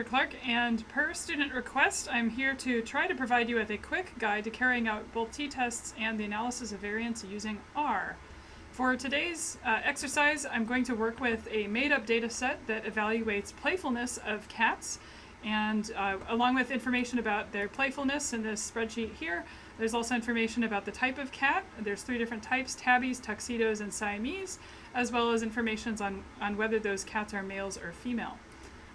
Clark, and per student request, I'm here to try to provide you with a quick guide to carrying out both t-tests and the analysis of variance using R. For today's exercise, I'm going to work with a made-up data set that evaluates playfulness of cats, and along with information about their playfulness in this spreadsheet here, there's also information about the type of cat. There's 3 different types: tabbies, tuxedos, and Siamese, as well as information on whether those cats are males or female.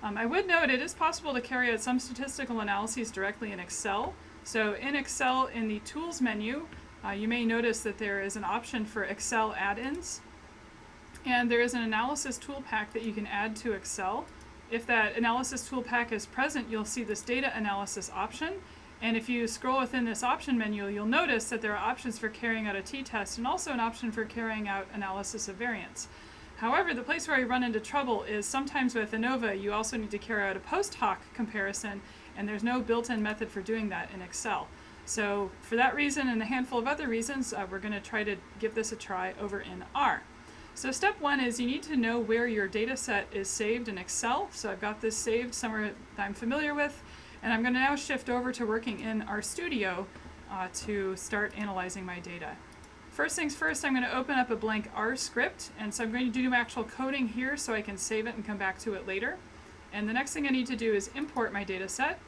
I would note it is possible to carry out some statistical analyses directly in Excel. So in Excel, in the Tools menu, you may notice that there is an option for Excel add-ins. And there is an analysis tool pack that you can add to Excel. If that analysis tool pack is present, you'll see this data analysis option. And if you scroll within this option menu, you'll notice that there are options for carrying out a t-test and also an option for carrying out analysis of variance. However, the place where I run into trouble is sometimes with ANOVA, you also need to carry out a post hoc comparison, and there's no built-in method for doing that in Excel. So for that reason and a handful of other reasons, we're going to try to give this a try over in R. So step 1 is you need to know where your data set is saved in Excel. So I've got this saved somewhere that I'm familiar with, and I'm going to now shift over to working in RStudio to start analyzing my data. First things first, I'm going to open up a blank R script, and so I'm going to do actual coding here so I can save it and come back to it later. And the next thing I need to do is import my data set.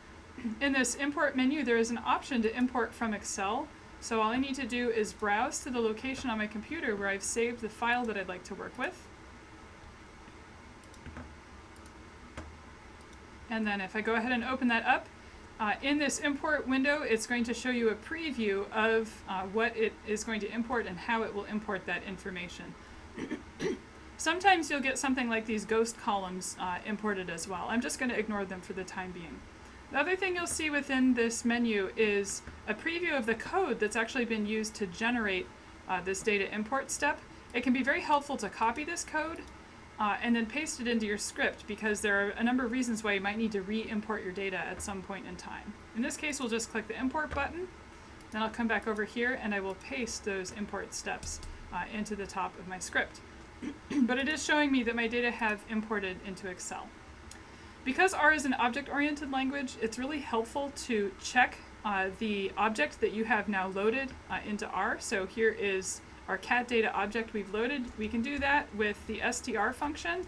In this import menu, there is an option to import from Excel. So all I need to do is browse to the location on my computer where I've saved the file that I'd like to work with. And then if I go ahead and open that up, in this import window, it's going to show you a preview of what it is going to import and how it will import that information. Sometimes you'll get something like these ghost columns imported as well. I'm just going to ignore them for the time being. The other thing you'll see within this menu is a preview of the code that's actually been used to generate this data import step. It can be very helpful to copy this code and then paste it into your script, because there are a number of reasons why you might need to re-import your data at some point in time. In this case, we'll just click the import button, then I'll come back over here and I will paste those import steps into the top of my script. But it is showing me that my data have imported into Excel. Because R is an object-oriented language, it's really helpful to check the object that you have now loaded into R. So here is our cat data object we've loaded. We can do that with the str function.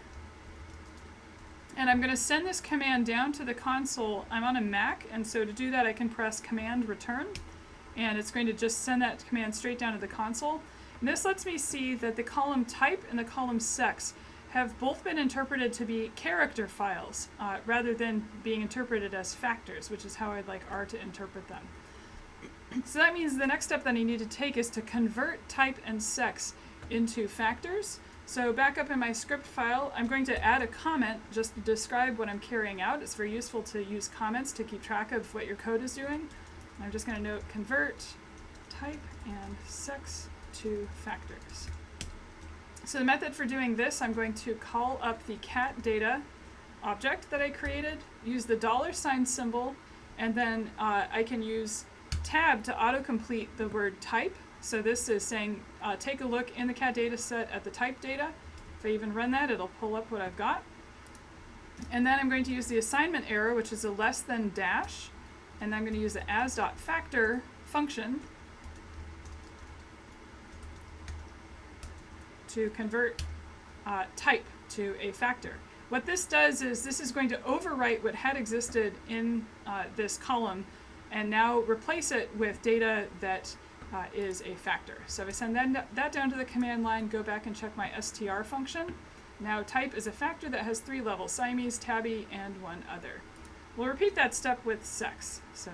And I'm going to send this command down to the console. I'm on a Mac, and so to do that I can press Command Return, and it's going to just send that command straight down to the console. And this lets me see that the column type and the column sex have both been interpreted to be character files rather than being interpreted as factors, which is how I'd like R to interpret them. So that means the next step that I need to take is to convert type and sex into factors. So back up in my script file, I'm going to add a comment just to describe what I'm carrying out. It's very useful to use comments to keep track of what your code is doing. I'm just going to note convert type and sex to factors. So the method for doing this, I'm going to call up the cat data object that I created, use the $ symbol, and then I can use tab to autocomplete the word type. So this is saying take a look in the cat data set at the type data. If I even run that, it'll pull up what I've got. And then I'm going to use the assignment error, which is a less than dash, and then I'm going to use the as.factor function to convert type to a factor. What this does is this is going to overwrite what had existed in this column and now replace it with data that is a factor. So if I send that down to the command line, go back and check my str function. Now type is a factor that has 3 levels: Siamese, tabby, and one other. We'll repeat that step with sex. So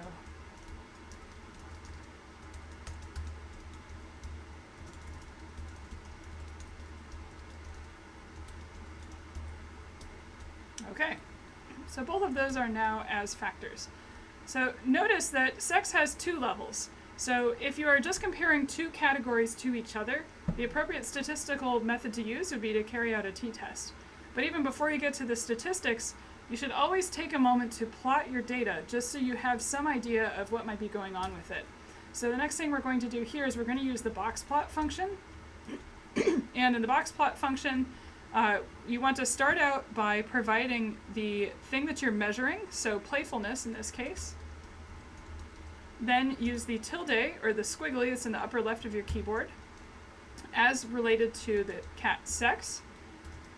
okay, so both of those are now as factors. So notice that sex has 2 levels. So if you are just comparing 2 categories to each other, the appropriate statistical method to use would be to carry out a t-test. But even before you get to the statistics, you should always take a moment to plot your data, just so you have some idea of what might be going on with it. So the next thing we're going to do here is we're going to use the box plot function. And in the box plot function, You want to start out by providing the thing that you're measuring, so playfulness in this case. Then use the tilde, or the squiggly that's in the upper left of your keyboard, as related to the cat sex.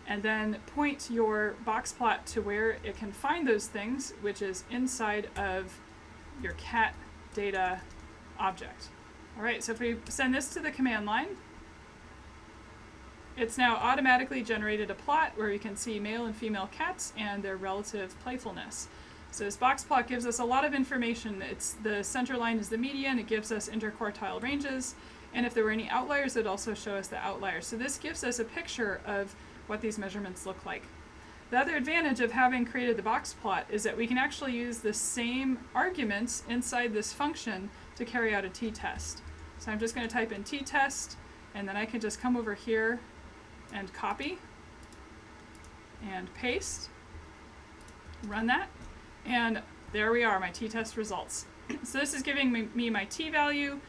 And then point your box plot to where it can find those things, which is inside of your cat data object. All right, so if we send this to the command line, it's now automatically generated a plot where we can see male and female cats and their relative playfulness. So this box plot gives us a lot of information. The center line is the median, it gives us interquartile ranges, and if there were any outliers, it would also show us the outliers. So this gives us a picture of what these measurements look like. The other advantage of having created the box plot is that we can actually use the same arguments inside this function to carry out a t-test. So I'm just going to type in t-test, and then I can just come over here and copy and paste, run that, and there we are, my t-test results. So this is giving me my t-value,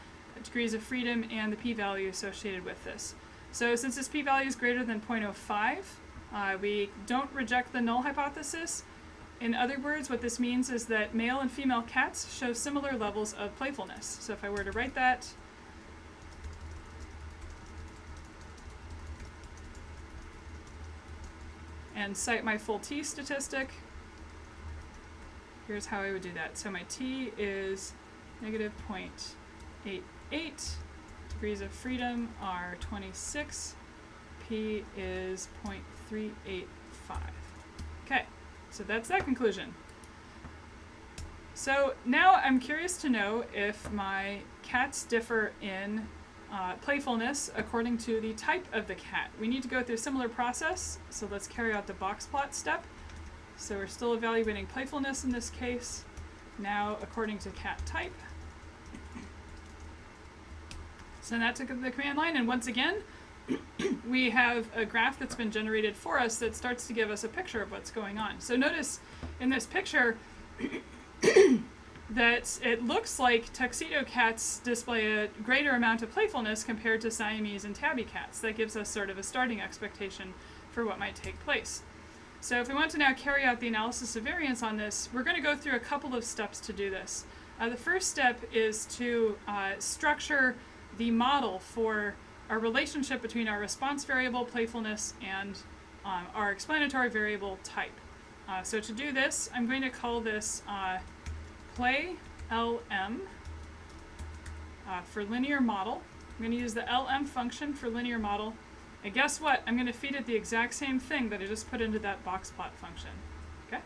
degrees of freedom, and the p-value associated with this. So since this p-value is greater than 0.05, we don't reject the null hypothesis. In other words, what this means is that male and female cats show similar levels of playfulness. So if I were to write that, and cite my full t statistic, here's how I would do that. So my t is negative 0.88, degrees of freedom are 26, p is 0.385. Okay, so that's that conclusion. So now I'm curious to know if my cats differ in playfulness according to the type of the cat. We need to go through a similar process, so let's carry out the box plot step. So we're still evaluating playfulness in this case, now according to cat type. Send that to the command line, and once again, we have a graph that's been generated for us that starts to give us a picture of what's going on. So notice in this picture that it looks like tuxedo cats display a greater amount of playfulness compared to Siamese and tabby cats. That gives us sort of a starting expectation for what might take place. So if we want to now carry out the analysis of variance on this, we're going to go through a couple of steps to do this. The first step is to structure the model for our relationship between our response variable, playfulness, and our explanatory variable, type. So to do this, I'm going to call this play LM for linear model. I'm going to use the LM function for linear model. And guess what? I'm going to feed it the exact same thing that I just put into that box plot function. Okay?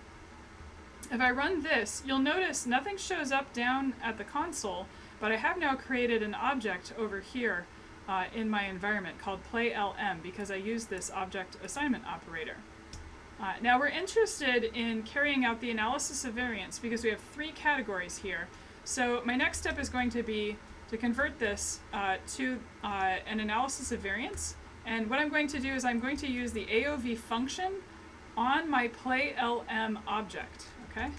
If I run this, you'll notice nothing shows up down at the console, but I have now created an object over here in my environment called playLM because I use this object assignment operator. Now we're interested in carrying out the analysis of variance because we have three categories here. So my next step is going to be to convert this to an analysis of variance. And what I'm going to do is I'm going to use the AOV function on my playLM object, okay?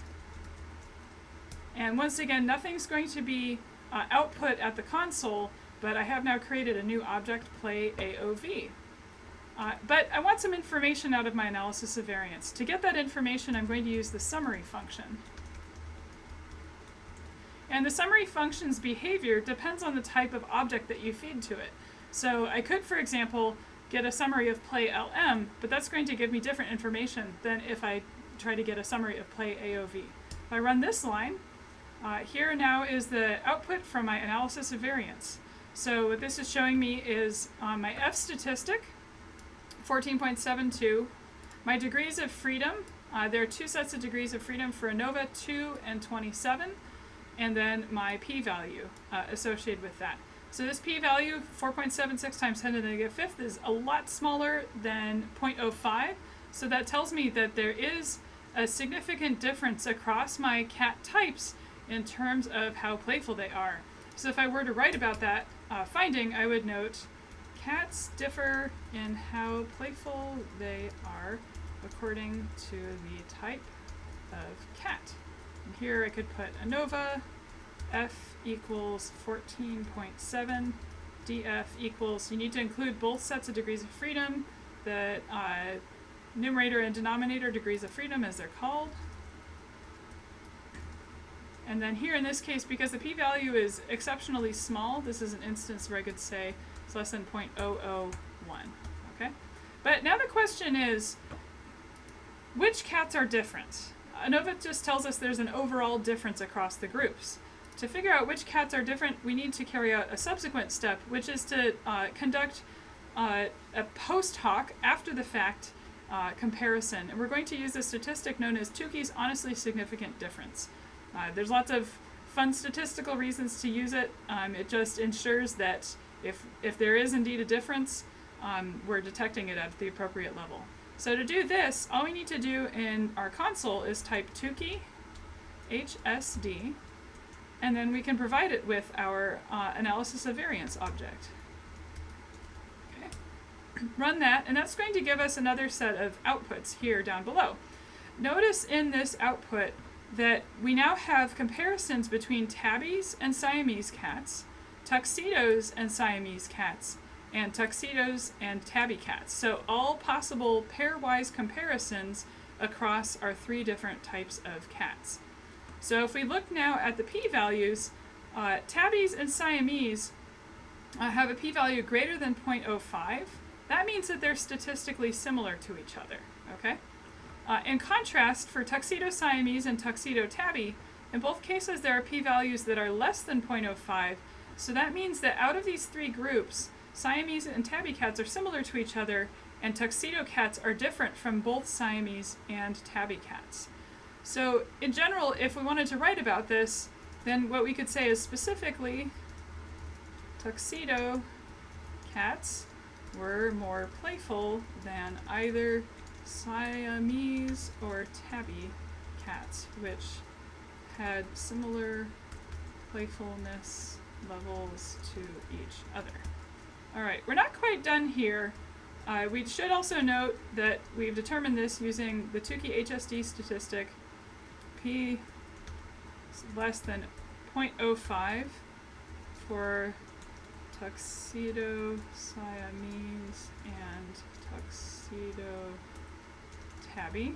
And once again, nothing's going to be output at the console, but I have now created a new object, playAOV. But I want some information out of my analysis of variance. To get that information, I'm going to use the summary function. And the summary function's behavior depends on the type of object that you feed to it. So I could, for example, get a summary of playLM, but that's going to give me different information than if I try to get a summary of playAOV. If I run this line, here now is the output from my analysis of variance. So what this is showing me is my F statistic, 14.72. My degrees of freedom, there are two sets of degrees of freedom for ANOVA, 2 and 27, and then my p-value associated with that. So this p-value, 4.76 times 10 to the negative fifth, is a lot smaller than 0.05. So that tells me that there is a significant difference across my cat types in terms of how playful they are. So if I were to write about that finding, I would note cats differ in how playful they are according to the type of cat. And here I could put ANOVA, F equals 14.7, DF equals, you need to include both sets of degrees of freedom, the numerator and denominator degrees of freedom, as they're called. And then here in this case, because the p-value is exceptionally small, this is an instance where I could say it's less than 0.001. Okay? But now the question is, which cats are different? ANOVA just tells us there's an overall difference across the groups. To figure out which cats are different, we need to carry out a subsequent step, which is to conduct a post hoc, after the fact, comparison. And we're going to use a statistic known as Tukey's honestly significant difference. There's lots of fun statistical reasons to use it. It just ensures that if there is indeed a difference, we're detecting it at the appropriate level. So to do this, all we need to do in our console is type Tukey HSD, and then we can provide it with our analysis of variance object. Okay. Run that, and that's going to give us another set of outputs here down below. Notice in this output that we now have comparisons between tabbies and Siamese cats, tuxedos and Siamese cats, and tuxedos and tabby cats. So all possible pairwise comparisons across our three different types of cats. So if we look now at the p-values, tabbies and Siamese have a p-value greater than 0.05. That means that they're statistically similar to each other. Okay? In contrast, for tuxedo Siamese and tuxedo tabby, in both cases there are p-values that are less than 0.05. So that means that out of these three groups, Siamese and tabby cats are similar to each other, and tuxedo cats are different from both Siamese and tabby cats. So in general, if we wanted to write about this, then what we could say is specifically, tuxedo cats were more playful than either Siamese or tabby cats, which had similar playfulness levels to each other. Alright, we're not quite done here. We should also note that we've determined this using the Tukey HSD statistic. P is less than 0.05 for tuxedo Siamese and tuxedo tabby.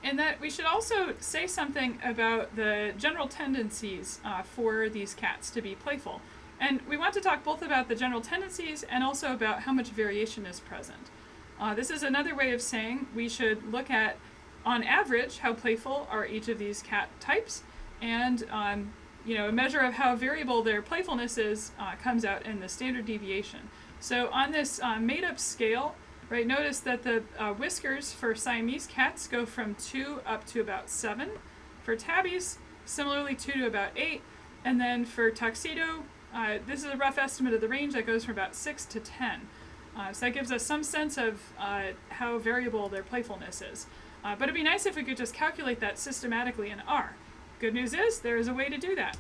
And that we should also say something about the general tendencies for these cats to be playful. And we want to talk both about the general tendencies and also about how much variation is present. This is another way of saying we should look at, on average, how playful are each of these cat types, and a measure of how variable their playfulness is comes out in the standard deviation. So on this made-up scale, right, notice that the whiskers for Siamese cats go from 2 up to about 7. For tabbies, similarly 2 to about 8. And then for tuxedo, this is a rough estimate of the range that goes from about 6 to 10. So that gives us some sense of how variable their playfulness is. But it'd be nice if we could just calculate that systematically in R. Good news is there is a way to do that.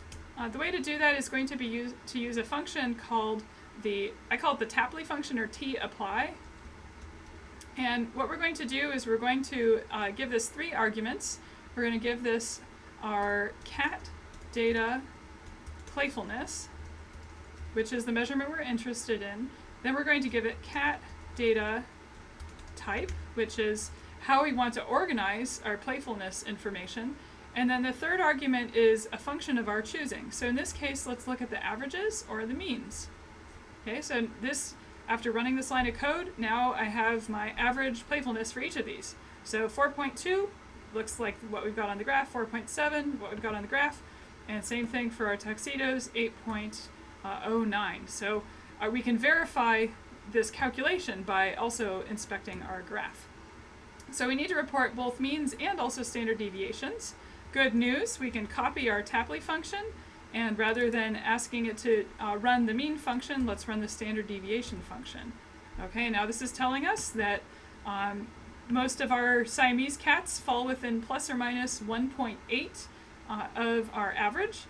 The way to do that is going to be to use a function called I call it the Tapley function, or tapply. And what we're going to do is we're going to give this 3 arguments. We're going to give this our cat data playfulness, which is the measurement we're interested in. Then we're going to give it cat data type, which is how we want to organize our playfulness information. And then the third argument is a function of our choosing. So in this case, let's look at the averages or the means. Okay, so this, after running this line of code, now I have my average playfulness for each of these. So 4.2 looks like what we've got on the graph, 4.7, what we've got on the graph, and same thing for our tuxedos, 8.09. So we can verify this calculation by also inspecting our graph. So we need to report both means and also standard deviations. Good news, we can copy our Tapley function, and rather than asking it to run the mean function, let's run the standard deviation function. Okay, now this is telling us that most of our Siamese cats fall within plus or minus 1.8 of our average.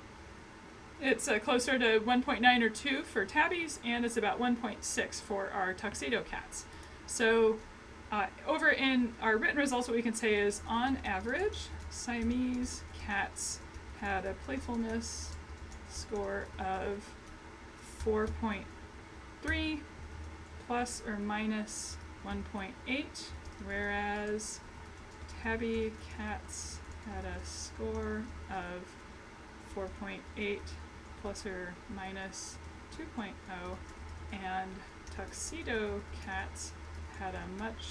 It's closer to 1.9 or 2 for tabbies, and it's about 1.6 for our tuxedo cats. So over in our written results, what we can say is, on average, Siamese cats had a playfulness score of 4.3 plus or minus 1.8, whereas tabby cats had a score of 4.8 plus or minus 2.0, and tuxedo cats had a much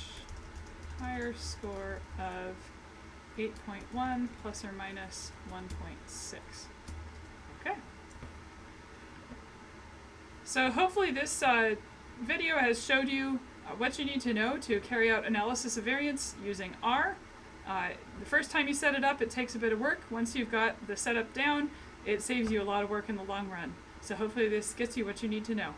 higher score of 8.1 plus or minus 1.6. Okay. So hopefully this video has showed you what you need to know to carry out analysis of variance using R. The first time you set it up, it takes a bit of work. Once you've got the setup down, it saves you a lot of work in the long run. So hopefully this gets you what you need to know.